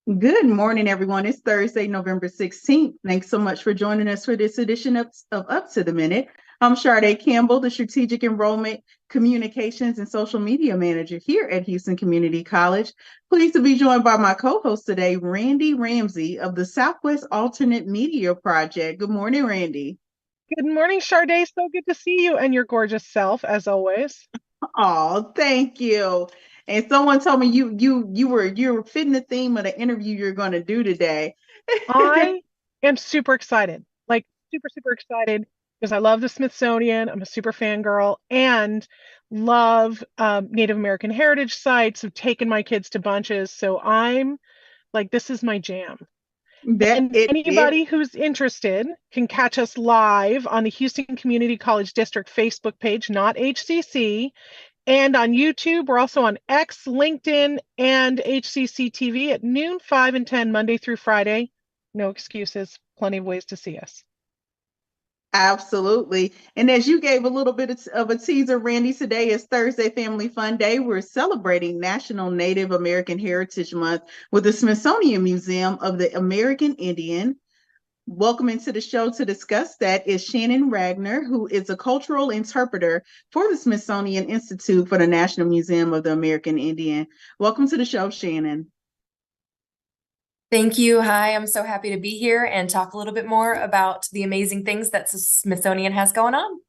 Good morning, everyone. It's Thursday, November 16th. Thanks so much for joining us for this edition of Up to the Minute. I'm Sade Campbell, the Strategic Enrollment, Communications, and Social Media Manager here at Houston Community College. Pleased to be joined by my co-host today, Randy Ramsey of the Southwest Alternate Media Project. Good morning, Randy. Good morning, Sade. So good to see you and your gorgeous self, as always. Oh, thank you. And someone told me you were fitting the theme of the interview you're going to do today. I am super excited, like super, super excited because I love the Smithsonian. I'm a super fangirl and love Native American heritage sites. Have taken my kids to bunches. So I'm like, this is my jam. That And it anybody who's interested can catch us live on the Houston Community College District Facebook page, not HCC. And on YouTube, we're also on X, LinkedIn, and HCCTV at noon, 5 and 10, Monday through Friday. No excuses, plenty of ways to see us. Absolutely. And as you gave a little bit of a teaser, Randy, today is Thursday Family Fun Day. We're celebrating National Native American Heritage Month with the Smithsonian Museum of the American Indian. Welcome into the show to discuss that is Shannon Ragner, who is a cultural interpreter for the Smithsonian Institute for the National Museum of the American Indian. Welcome to the show, Shannon. Thank you. Hi, I'm so happy to be here and talk a little bit more about the amazing things that Smithsonian has going on.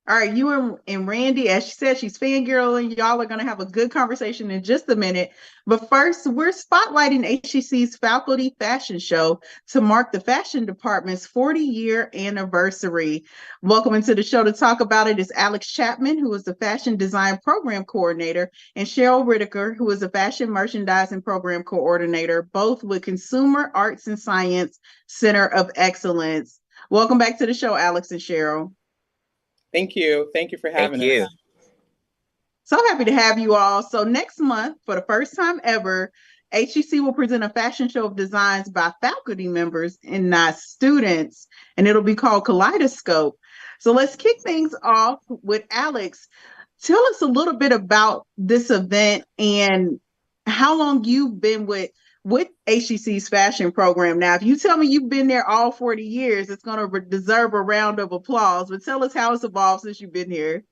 All right, you and Randy, as she said, she's fangirling. Y'all are going to have a good conversation in just a minute. But first, we're spotlighting HCC's faculty fashion show to mark the fashion department's 40-year anniversary. Welcome into the show to talk about it is Alex Chapman, who is the fashion design program coordinator, and Cheryl Whitaker, who is a fashion merchandising program coordinator, both with Consumer Arts and Science Center of Excellence. Welcome back to the show, Alex and Cheryl. Thank you. Thank you for Thank having you. us. So happy to have you all. So next month, for the first time ever, HEC will present a fashion show of designs by faculty members and not students, and it'll be called Kaleidoscope. So let's kick things off with Alex. Tell us a little bit about this event and how long you've been with HEC's fashion program. Now, if you tell me you've been there all 40 years, it's going to deserve a round of applause. But tell us how it's evolved since you've been here.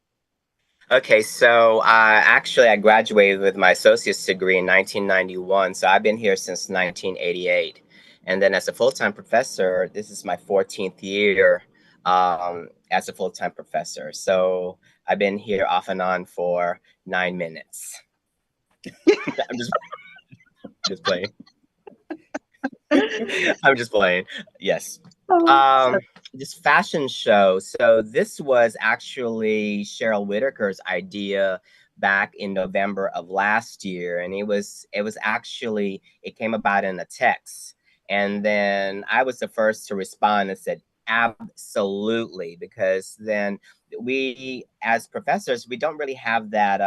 Okay, so I graduated with my associate's degree in 1991, so I've been here since 1988. And then as a full-time professor, this is my 14th year as a full-time professor. So I've been here off and on for 9 minutes. I'm just playing. I'm just playing. Yes. Um, this fashion show. So this was actually Cheryl Whitaker's idea back in November of last year, and it came about in a text, and then I was the first to respond and said absolutely, because then we as professors we don't really have that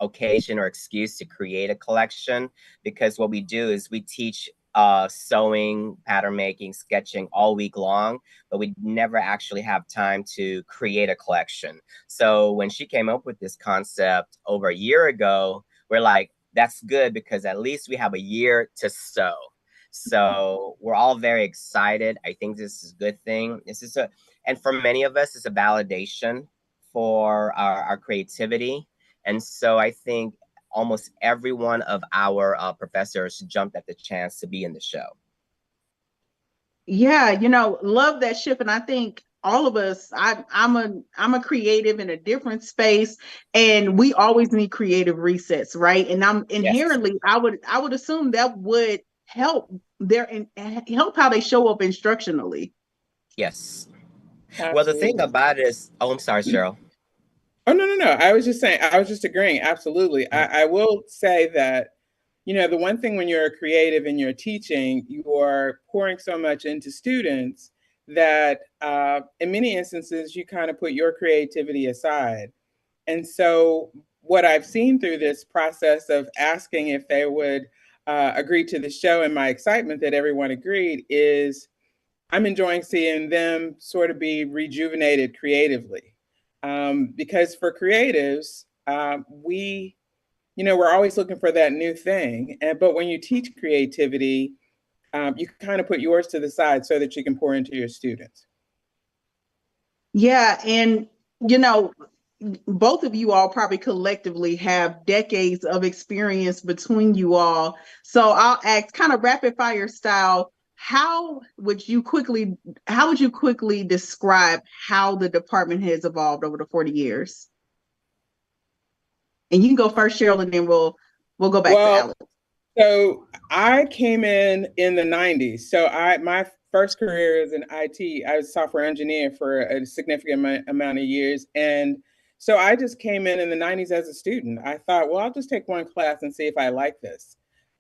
occasion or excuse to create a collection, because what we do is we teach sewing, pattern making, sketching all week long, but we never actually have time to create a collection. So when she came up with this concept over a year ago, we're like, that's good, because at least we have a year to sew. So we're all very excited. I think this is a good thing. And for many of us, it's a validation for our creativity. And so I think almost every one of our professors jumped at the chance to be in the show. Yeah, love that shift. And I think all of us, I'm a creative in a different space, and we always need creative resets, right? And I'm Yes. inherently, I would assume that would help help how they show up instructionally. Yes. Well, the thing Absolutely. about it is, oh, I'm sorry, Cheryl. Oh, no, no, no. I was just saying, I was just agreeing. Absolutely. I will say that, the one thing when you're a creative and you're teaching, you are pouring so much into students that in many instances, you kind of put your creativity aside. And so, what I've seen through this process of asking if they would agree to the show, and my excitement that everyone agreed, is I'm enjoying seeing them sort of be rejuvenated creatively. Because for creatives, we're always looking for that new thing. But when you teach creativity, you kind of put yours to the side so that you can pour into your students. Yeah, and you know, both of you all probably collectively have decades of experience between you all. So I'll ask kind of rapid fire style, how would you quickly describe how the department has evolved over the 40 years? And you can go first, Cheryl, and then we'll go back to Alex. So I came in the 90s. So my first career is in IT. I was a software engineer for a significant amount of years. And so I just came in the 90s as a student. I thought, well, I'll just take one class and see if I like this.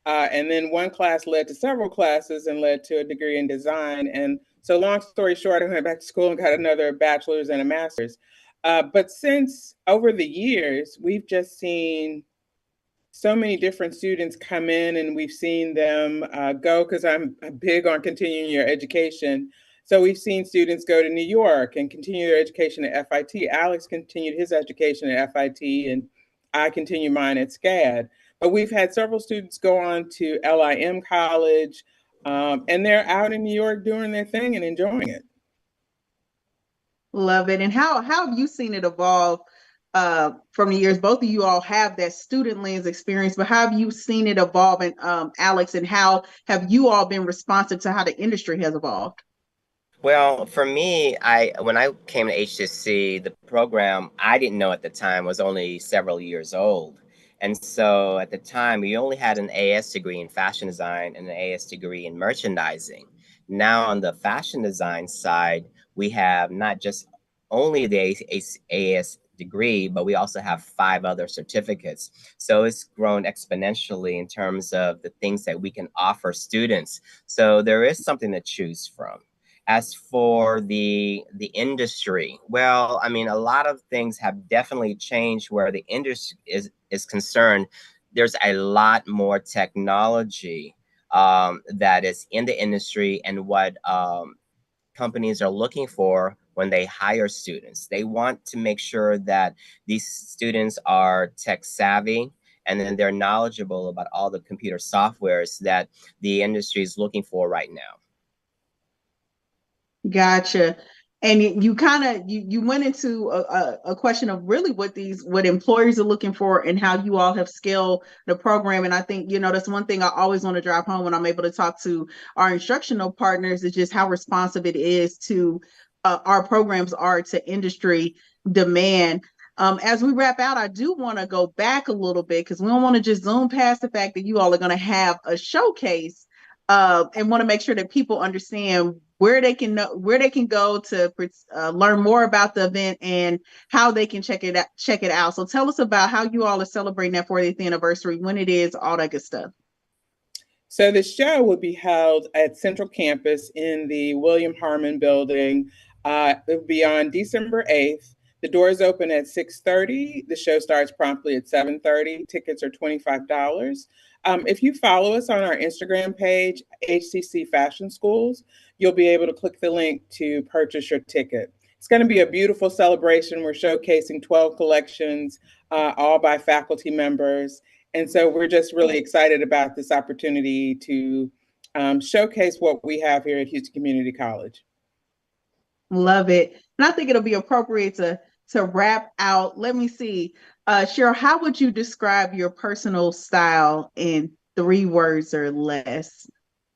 And then one class led to several classes and led to a degree in design. And so long story short, I went back to school and got another bachelor's and a master's. But since over the years, we've just seen so many different students come in, and we've seen them go, because I'm big on continuing your education. So we've seen students go to New York and continue their education at FIT. Alex continued his education at FIT, and I continue mine at SCAD. But we've had several students go on to LIM College, and they're out in New York doing their thing and enjoying it. Love it. And how have you seen it evolve from the years? Both of you all have that student lens experience, but how have you seen it evolve? And Alex, and how have you all been responsive to how the industry has evolved? Well, for me, when I came to HCC, the program I didn't know at the time was only several years old. And so at the time, we only had an AS degree in fashion design and an AS degree in merchandising. Now on the fashion design side, we have not just only the AS degree, but we also have 5 other certificates. So it's grown exponentially in terms of the things that we can offer students. So there is something to choose from. As for the industry, well, I mean, a lot of things have definitely changed where the industry is concerned. There's a lot more technology that is in the industry, and what companies are looking for when they hire students. They want to make sure that these students are tech savvy, and then they're knowledgeable about all the computer softwares that the industry is looking for right now. Gotcha. And you kind of you went into a question of really what employers are looking for and how you all have scaled the program. And I think, that's one thing I always want to drive home when I'm able to talk to our instructional partners, is just how responsive it is to our programs are to industry demand. As we wrap out, I do want to go back a little bit, because we don't want to just zoom past the fact that you all are going to have a showcase, and want to make sure that people understand where they can go to learn more about the event and how they can check it out. So tell us about how you all are celebrating that 40th anniversary, when it is, all that good stuff. So the show will be held at Central Campus in the William Harmon building. It will be on December 8th. The doors open at 6:30. The show starts promptly at 7:30. Tickets are $25. If you follow us on our Instagram page, HCC Fashion Schools, you'll be able to click the link to purchase your ticket. It's going to be a beautiful celebration. We're showcasing 12 collections, all by faculty members. And so we're just really excited about this opportunity to showcase what we have here at Houston Community College. Love it. And I think it'll be appropriate to wrap out. Let me see. Cheryl, how would you describe your personal style in 3 words or less?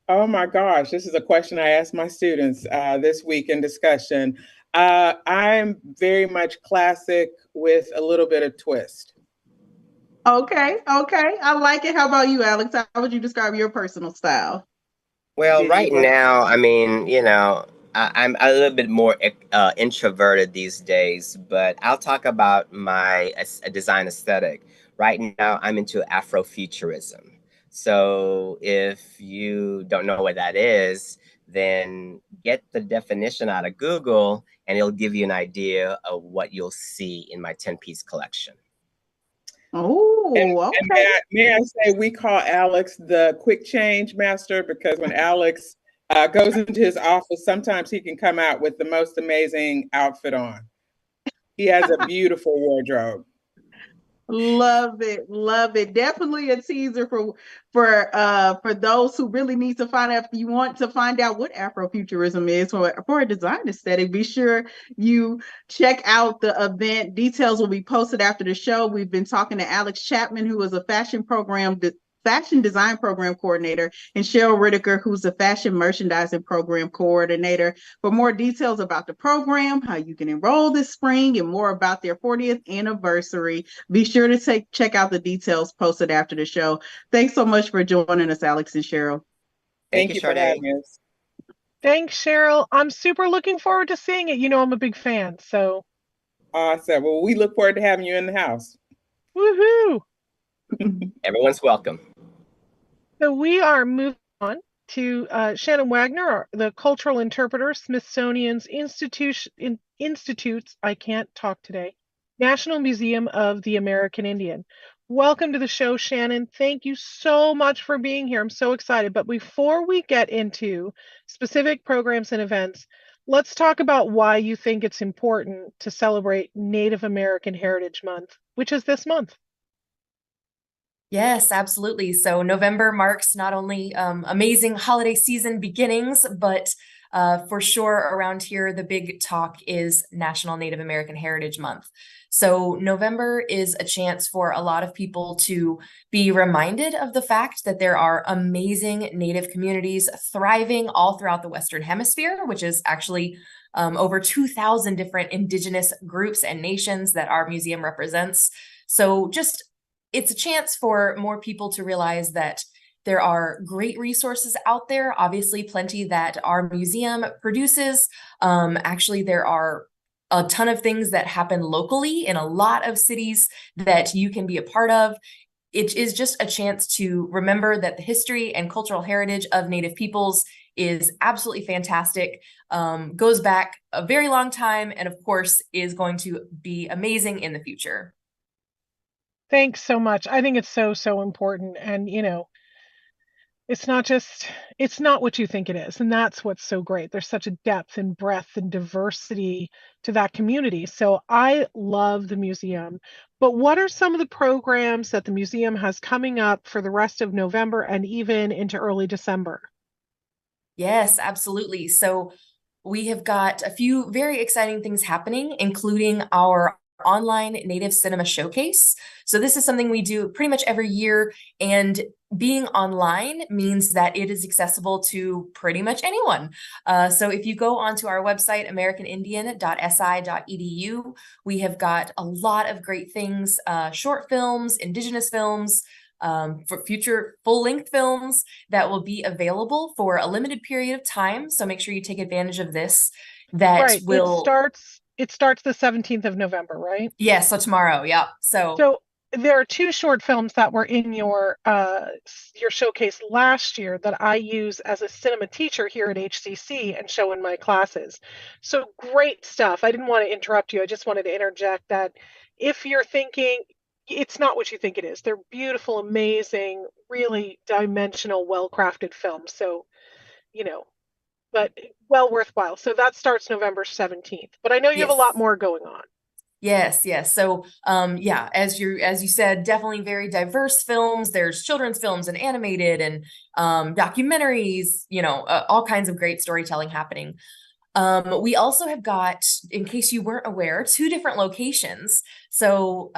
Oh my gosh, this is a question I asked my students this week in discussion. I'm very much classic with a little bit of twist. Okay. I like it. How about you, Alex? How would you describe your personal style? Well, right now, I mean, I'm a little bit more introverted these days, but I'll talk about my design aesthetic. Right now, I'm into Afrofuturism. So if you don't know what that is, then get the definition out of Google, and it'll give you an idea of what you'll see in my 10-piece collection. Oh, okay. And may I say, we call Alex the quick change master, because when Alex goes into his office, sometimes he can come out with the most amazing outfit on. He has a beautiful wardrobe. Love it, love it. Definitely a teaser for those who really need to find out. If you want to find out what Afrofuturism is for a design aesthetic, be sure you check out the event. Details will be posted after the show. We've been talking to Alex Chapman, who is a fashion design program coordinator, and Cheryl Whitaker, who's a fashion merchandising program coordinator. For more details about the program, how you can enroll this spring, and more about their 40th anniversary, be sure to check out the details posted after the show. Thanks so much for joining us, Alex and Cheryl. Thank you for having us. Thanks, Cheryl. I'm super looking forward to seeing it. You know, I'm a big fan, so. Awesome. Well, we look forward to having you in the house. Woohoo! Everyone's welcome. So we are moving on to Shannon Wagner, the cultural interpreter, Smithsonian's Institute's, I can't talk today, National Museum of the American Indian. Welcome to the show, Shannon. Thank you so much for being here. I'm so excited. But before we get into specific programs and events, let's talk about why you think it's important to celebrate Native American Heritage Month, which is this month. Yes, absolutely. So November marks not only amazing holiday season beginnings, but for sure around here, the big talk is National Native American Heritage Month. So November is a chance for a lot of people to be reminded of the fact that there are amazing Native communities thriving all throughout the Western Hemisphere, which is actually over 2,000 different Indigenous groups and nations that our museum represents. So it's a chance for more people to realize that there are great resources out there, obviously plenty that our museum produces. Actually, there are a ton of things that happen locally in a lot of cities that you can be a part of. It is just a chance to remember that the history and cultural heritage of Native peoples is absolutely fantastic, goes back a very long time, and of course is going to be amazing in the future. Thanks so much. I think it's so important. And, you know, it's not what you think it is. And that's what's so great. There's such a depth and breadth and diversity to that community. So I love the museum. But what are some of the programs that the museum has coming up for the rest of November and even into early December? Yes, absolutely. So we have got a few very exciting things happening, including our online Native Cinema Showcase. So this is something we do pretty much every year, and being online means that it is accessible to pretty much anyone. So if you go onto our website, americanindian.si.edu, we have got a lot of great things, short films, Indigenous films, for future full-length films that will be available for a limited period of time. So make sure you take advantage of this. It starts the 17th of November, right? Yeah, so tomorrow, yeah. So there are two short films that were in your showcase last year that I use as a cinema teacher here at HCC and show in my classes. So great stuff. I didn't want to interrupt you. I just wanted to interject that if you're thinking it's not what you think it is, they're beautiful, amazing, really dimensional, well-crafted films. So, you know, but well worthwhile. So that starts November 17th. But I know you have a lot more going on. Yes. So, yeah, as you said, definitely very diverse films. There's children's films and animated and documentaries, all kinds of great storytelling happening. We also have got, in case you weren't aware, 2 different locations. So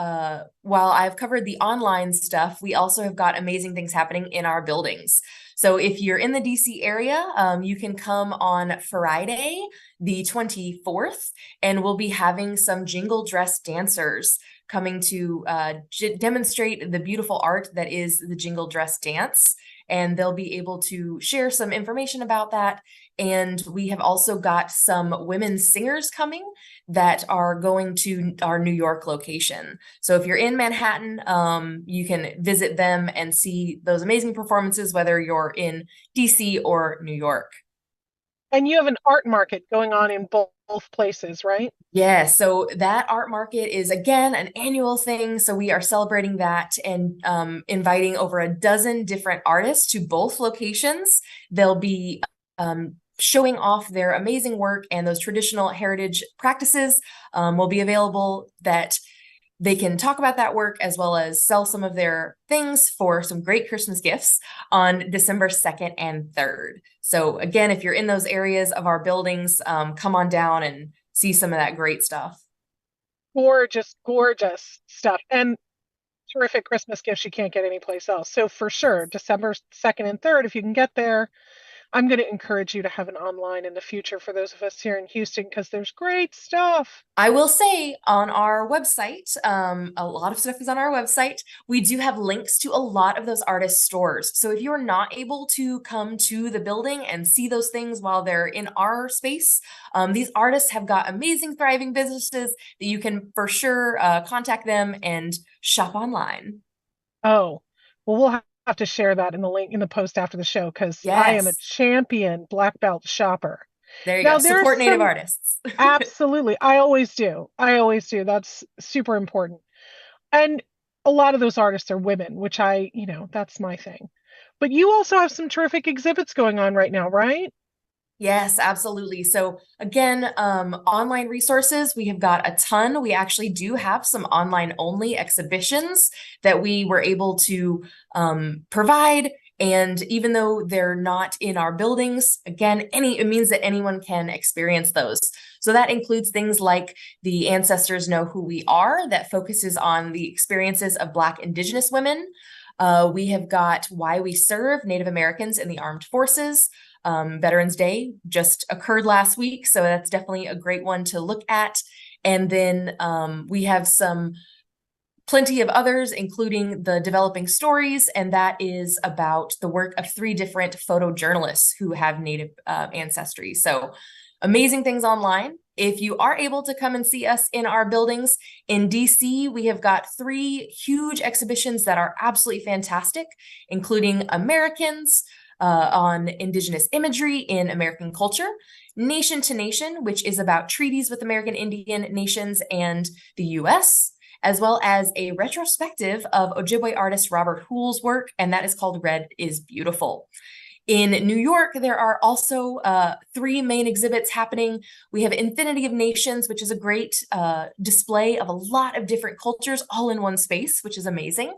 while I've covered the online stuff, we also have got amazing things happening in our buildings. So if you're in the DC area, you can come on Friday, the 24th, and we'll be having some jingle dress dancers coming to demonstrate the beautiful art that is the jingle dress dance. And they'll be able to share some information about that. And we have also got some women singers coming that are going to our New York location. So if you're in Manhattan, you can visit them and see those amazing performances, whether you're in DC or New York. And you have an art market going on in both places, right? Yeah, so that art market is, again, an annual thing. So we are celebrating that and inviting over a dozen different artists to both locations. They'll be showing off their amazing work, and those traditional heritage practices will be available that they can talk about that work as well as sell some of their things for some great Christmas gifts on December 2nd and 3rd. So again, if you're in those areas of our buildings, come on down and see some of that great stuff. Gorgeous, gorgeous stuff. And terrific Christmas gifts you can't get anyplace else. So for sure, December 2nd and 3rd, if you can get there, I'm going to encourage you to have an online in the future for those of us here in Houston, because there's great stuff. I will say on our website, a lot of stuff is on our website. We do have links to a lot of those artist stores. So if you're not able to come to the building and see those things while they're in our space, these artists have got amazing, thriving businesses that you can for sure contact them and shop online. Oh, well, we'll have to share that in the link in the post after the show, because I am a Yes. champion black belt shopper. There you Now, go. there's Support Native some- artists. Absolutely. I always do. That's super important. And a lot of those artists are women, which that's my thing. But you also have some terrific exhibits going on right now, right? Yes, absolutely. So again, online resources, we have got a ton. We actually do have some online only exhibitions that we were able to provide. And even though they're not in our buildings, again, it means that anyone can experience those. So that includes things like the Ancestors Know Who We Are, that focuses on the experiences of Black Indigenous women. We have got Why We Serve, Native Americans in the Armed Forces. Veterans Day just occurred last week, so that's definitely a great one to look at. And then we have plenty of others, including the Developing Stories, and that is about the work of 3 different photojournalists who have Native ancestry. So amazing things online. If you are able to come and see us in our buildings in DC, we have got 3 huge exhibitions that are absolutely fantastic, including Americans, on Indigenous imagery in American culture, Nation to Nation, which is about treaties with American Indian nations and the US, as well as a retrospective of Ojibwe artist Robert Hoole's work, and that is called Red is Beautiful. In New York, there are also 3 main exhibits happening. We have Infinity of Nations, which is a great display of a lot of different cultures all in one space, which is amazing.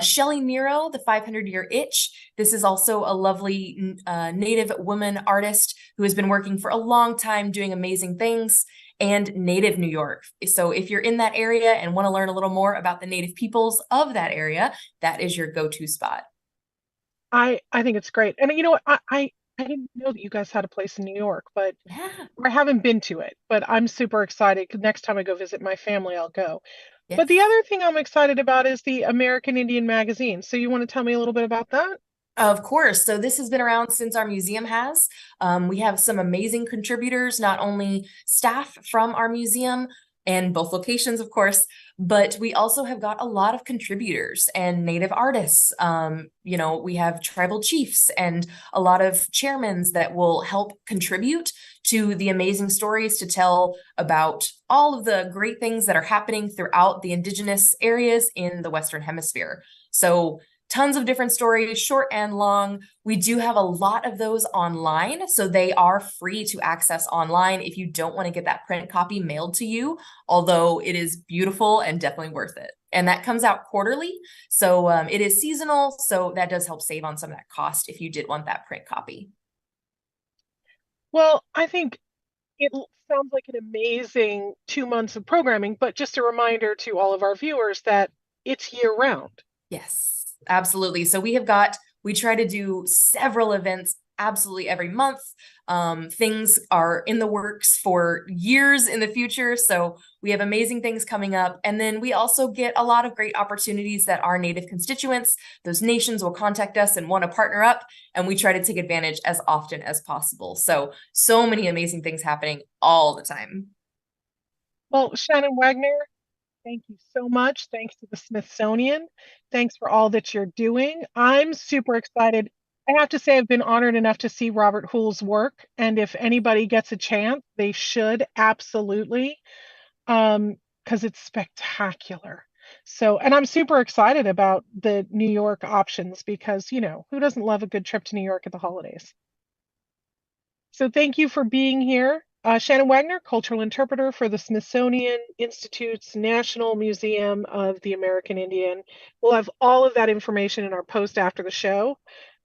Shelley Nero, the 500-Year Itch. This is also a lovely Native woman artist who has been working for a long time doing amazing things. And Native New York. So if you're in that area and want to learn a little more about the Native peoples of that area, that is your go-to spot. I think it's great. And you know what? I didn't know that you guys had a place in New York, but Yeah. I haven't been to it. But I'm super excited, because next time I go visit my family, I'll go. Yes. But the other thing I'm excited about is the American Indian magazine. So you want to tell me a little bit about that? Of course. So this has been around since our museum has. We have some amazing contributors, not only staff from our museum and both locations, of course, but we also have got a lot of contributors and Native artists. We have tribal chiefs and a lot of chairmans that will help contribute to the amazing stories to tell about all of the great things that are happening throughout the Indigenous areas in the Western Hemisphere. So tons of different stories, short and long. We do have a lot of those online, so they are free to access online if you don't want to get that print copy mailed to you, although it is beautiful and definitely worth it. And that comes out quarterly, so it is seasonal, so that does help save on some of that cost if you did want that print copy. Well, I think it sounds like an amazing 2 months of programming, but just a reminder to all of our viewers that it's year round. Yes. Absolutely. So we try to do several events absolutely every month. Things are in the works for years in the future. So we have amazing things coming up. And then we also get a lot of great opportunities that our Native constituents, those nations, will contact us and want to partner up. And we try to take advantage as often as possible. So many amazing things happening all the time. Well, Shannon Wagner, thank you so much. Thanks to the Smithsonian. Thanks for all that you're doing. I'm super excited. I have to say I've been honored enough to see Robert Hoole's work. And if anybody gets a chance, they should absolutely, because it's spectacular. And I'm super excited about the New York options, because, who doesn't love a good trip to New York at the holidays? So thank you for being here. Shannon Wagner, cultural interpreter for the Smithsonian Institute's National Museum of the American Indian. We'll have all of that information in our post after the show.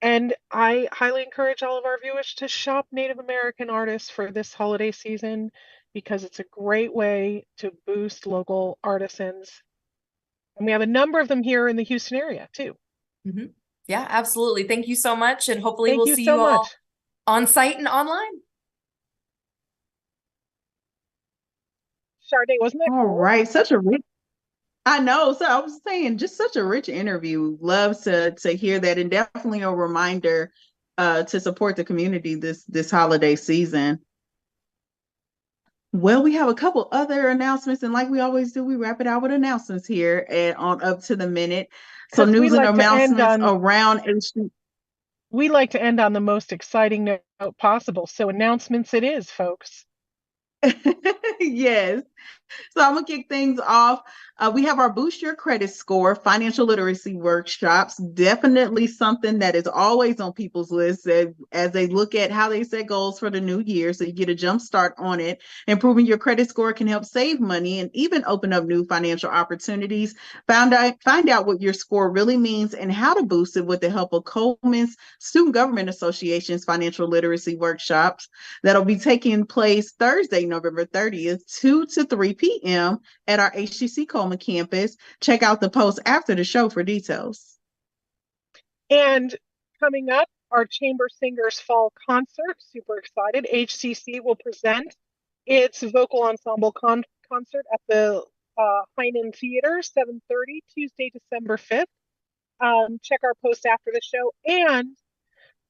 And I highly encourage all of our viewers to shop Native American artists for this holiday season because it's a great way to boost local artisans. And we have a number of them here in the Houston area too. Mm-hmm. Yeah, absolutely. Thank you so much. And hopefully Thank we'll you see so you all much. on site and online. Sade, wasn't that All cool? right, such a rich. I know. So I was saying, just such a rich interview. Love to hear that, and definitely a reminder to support the community this holiday season. Well, we have a couple other announcements, and like we always do, we wrap it out with announcements here and on Up to the Minute. So 'Cause we news and like to end announcements on- around HC. We like to end on the most exciting note possible. So announcements it is, folks. Yes. So I'm gonna kick things off. We have our Boost Your Credit Score financial literacy workshops. Definitely something that is always on people's lists as they look at how they set goals for the new year. So you get a jump start on it. Improving your credit score can help save money and even open up new financial opportunities. Find out what your score really means and how to boost it with the help of Coleman's Student Government Association's financial literacy workshops that'll be taking place Thursday, November 30th, 2 to 3 p.m. at our HCC Coleman campus. Check out the post after the show for details. And coming up, our Chamber Singers Fall Concert. Super excited. HCC will present its vocal ensemble concert at the Heinen Theater, 7:30, Tuesday, December 5th. Check our post after the show. And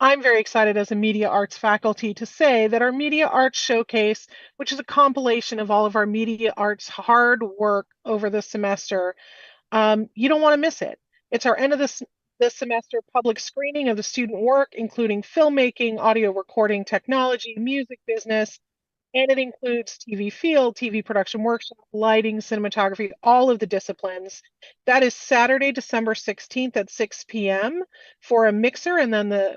I'm very excited as a media arts faculty to say that our media arts showcase, which is a compilation of all of our media arts hard work over the semester, you don't want to miss it. It's our end of this semester public screening of the student work, including filmmaking, audio recording technology, music business, and it includes TV field, TV production workshop, lighting, cinematography, all of the disciplines. That is Saturday, December 16th at 6 p.m. for a mixer, and then the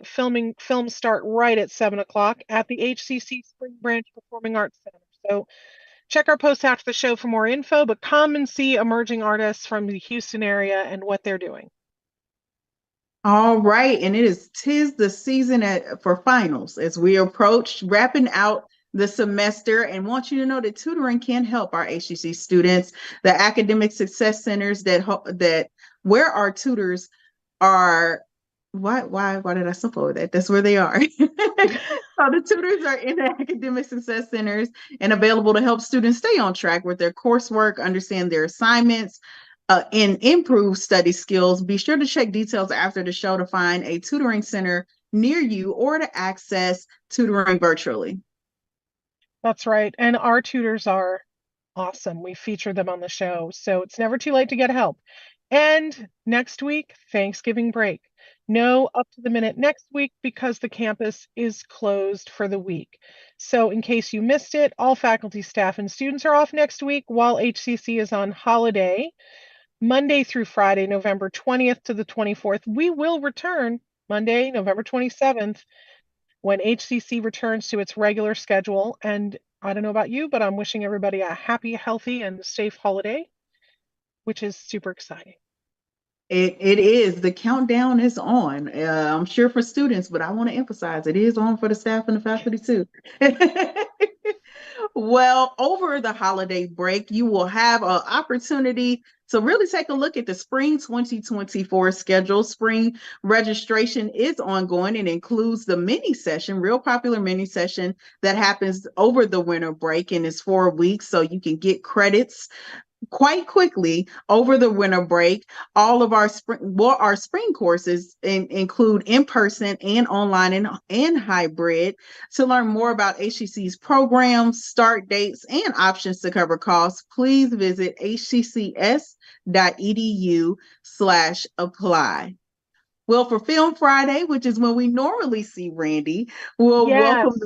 films start right at 7 o'clock at the HCC Spring Branch Performing Arts Center. So check our post after the show for more info, but come and see emerging artists from the Houston area and what they're doing. All right, and tis the season for finals as we approach wrapping out the semester, and want you to know that tutoring can help our HCC students. The academic success centers that where our tutors are. Why did I slip over that? That's where they are. So the tutors are in the academic success centers and available to help students stay on track with their coursework, understand their assignments, and improve study skills. Be sure to check details after the show to find a tutoring center near you or to access tutoring virtually. That's right. And our tutors are awesome. We feature them on the show, so it's never too late to get help. And next week, Thanksgiving break. No Up to the Minute next week because the campus is closed for the week. So in case you missed it, all faculty, staff, and students are off next week while HCC is on holiday. Monday through Friday, November 20th to the 24th. We will return Monday, November 27th, when HCC returns to its regular schedule. And I don't know about you, but I'm wishing everybody a happy, healthy, and safe holiday, which is super exciting. It is. The countdown is on. I'm sure for students, but I want to emphasize it is on for the staff and the faculty too. Well, over the holiday break, you will have an opportunity to really take a look at the spring 2024 schedule. Spring registration is ongoing and includes the mini session, real popular mini session that happens over the winter break and is 4 weeks. So you can get credits quite quickly over the winter break. All of our spring courses include in-person and online and hybrid. To learn more about HCC's programs, start dates, and options to cover costs, please visit hccs.edu/apply. Well, for Film Friday, which is when we normally see Randy, we'll welcome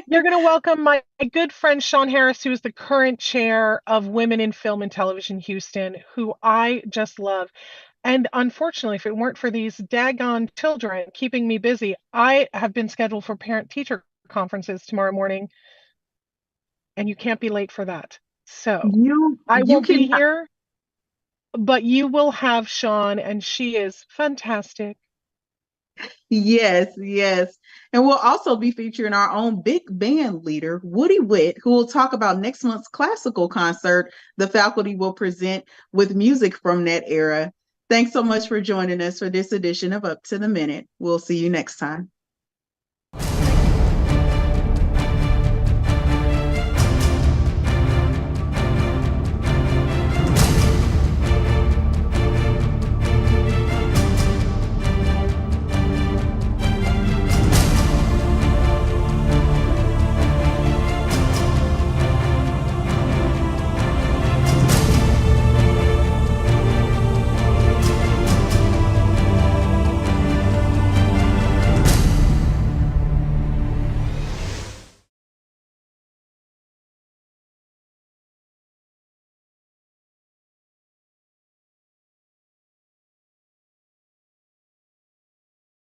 You're going to welcome my good friend Sean Harris, who is the current chair of Women in Film and Television Houston, who I just love. And unfortunately, if it weren't for these daggone children keeping me busy, I have been scheduled for parent-teacher conferences tomorrow morning. and you can't be late for that. So You I you won't be can here, but you will have Sean, and she is fantastic. Yes, yes. And we'll also be featuring our own big band leader, Woody Witt, who will talk about next month's classical concert the faculty will present with music from that era. Thanks so much for joining us for this edition of Up to the Minute. We'll see you next time.